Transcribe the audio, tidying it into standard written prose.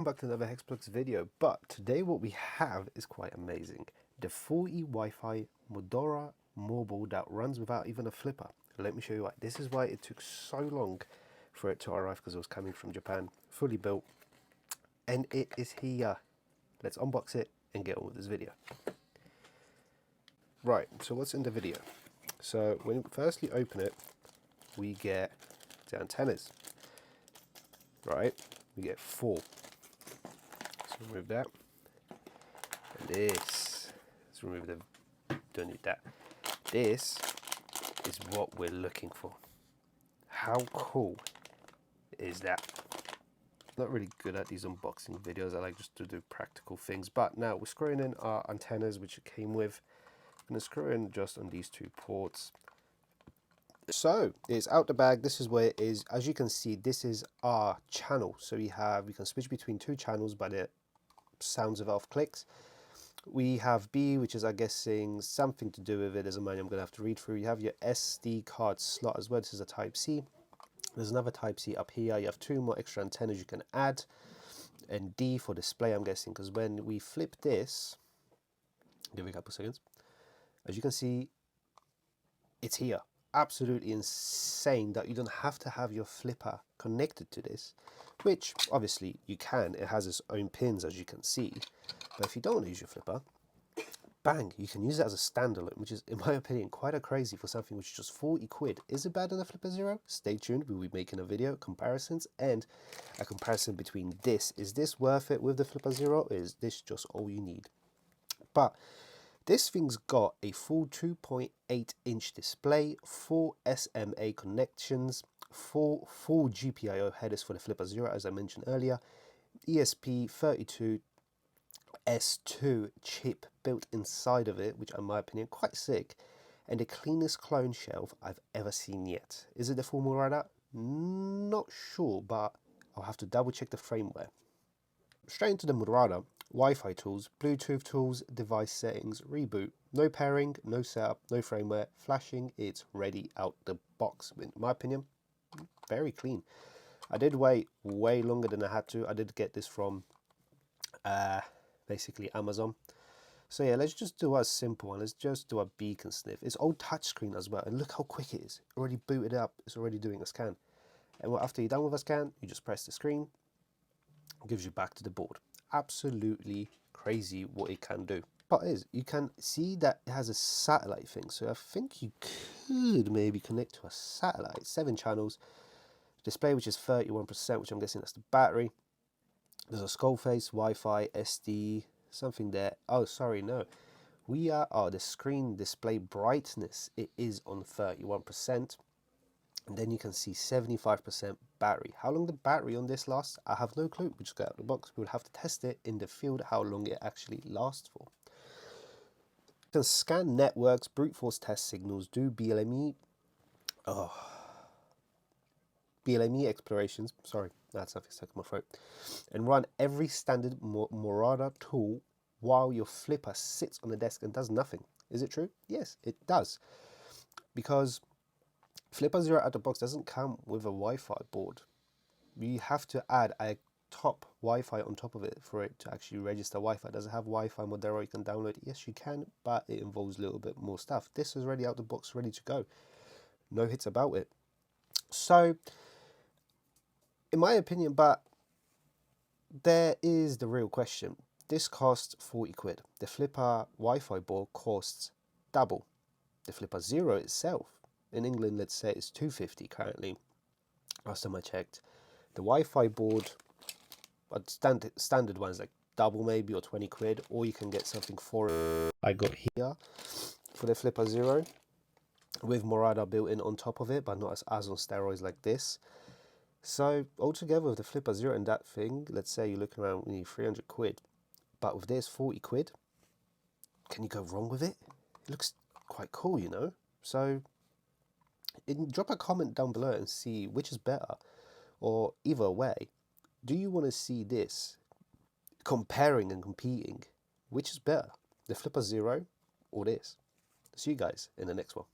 Welcome back to another Hexploit video, but today what we have is quite amazing. The 40 Wi-Fi Marauder Module that runs without even a flipper. Let me show you why. This is why it took so long for it to arrive, because it was coming from Japan, fully built, and it is here. Let's unbox it and get on with this video. Right, so what's in the video? So when you firstly open it, we get the antennas, right? We get 4. Remove that. And this, let's remove the, don't need that. This is what we're looking for. How cool is that? Not really good at these unboxing videos. I like just to do practical things. But now we're screwing in our antennas, which it came with. I'm going to screw in just on these 2 ports. So it's out the bag. This is where it is. As you can see, this is our channel. So we can switch between 2 channels by the sounds of elf clicks. We have B, which is, I'm guessing, something to do with it. There's a manual I'm going to have to read through. You have your SD card slot as well. This is a Type C. There's another Type C up here. You have 2 more extra antennas you can add. And D for display, I'm guessing, because when we flip this, give it a couple seconds, as you can see, it's here. Absolutely insane that you don't have to have your flipper connected to this, which obviously you can. It has its own pins, as you can see. But if you don't want to use your flipper, bang, you can use it as a standalone, which is, in my opinion, quite a crazy for something which is just 40 quid. Is it better than the Flipper Zero? Stay tuned. We'll be making a video comparisons and a comparison between this. Is this worth it with the Flipper Zero? Or is this just all you need? But this thing's got a full 2.8-inch display, 4 SMA connections, 4 full GPIO headers for the Flipper Zero, as I mentioned earlier, ESP32-S2 chip built inside of it, which in my opinion quite sick, and the cleanest clone shelf I've ever seen yet. Is it the full Marauder? Not sure, but I'll have to double check the firmware. Straight into the Marauder. Wi-Fi tools, Bluetooth tools, device settings, reboot, no pairing, no setup, no firmware, flashing, it's ready out the box. In my opinion, very clean. I did wait way longer than I had to. I did get this from basically Amazon. So yeah, let's just do a simple one. Let's just do a beacon sniff. It's all touchscreen as well, and look how quick it is. Already booted up, it's already doing a scan. And after you're done with a scan, you just press the screen, it gives you back to the board. Absolutely crazy what it can do. But is, you can see that it has a satellite thing, so I think you could maybe connect to a satellite. 7 channels, display which is 31%, which I'm guessing that's the battery. There's a skull face, Wi-Fi, SD, something there. Oh, sorry, no. We are, the screen display brightness, it is on 31%. And then you can see 75% battery. How long the battery on this lasts, I have no clue. We just got out of the box. We will have to test it in the field, how long it actually lasts for. You can scan networks, brute force test signals, do BLME explorations. Sorry, that's something stuck in my throat. And run every standard Marauder tool while your flipper sits on the desk and does nothing. Is it true? Yes, it does. Because Flipper Zero out of the box doesn't come with a Wi-Fi board. You have to add a top Wi-Fi on top of it for it to actually register Wi-Fi. Does it have Wi-Fi Module you can download? Yes, you can, but it involves a little bit more stuff. This is already out the box, ready to go. No hits about it. So, in my opinion, but there is the real question. This costs 40 quid. The Flipper Wi-Fi board costs double. The Flipper Zero itself, in England, let's say it's 250 currently, last time I checked. The Wi-Fi board, standard ones like double maybe, or 20 quid, or you can get something for I got here for the Flipper Zero with Marauder built in on top of it, but not as on steroids like this. So altogether with the Flipper Zero and that thing, let's say you're looking around 300 quid, but with this 40 quid, can you go wrong with it? It looks quite cool, you know. So drop a comment down below and see which is better, or either way, do you want to see this comparing and competing? Which is better, the Flipper Zero or this? See you guys in the next one.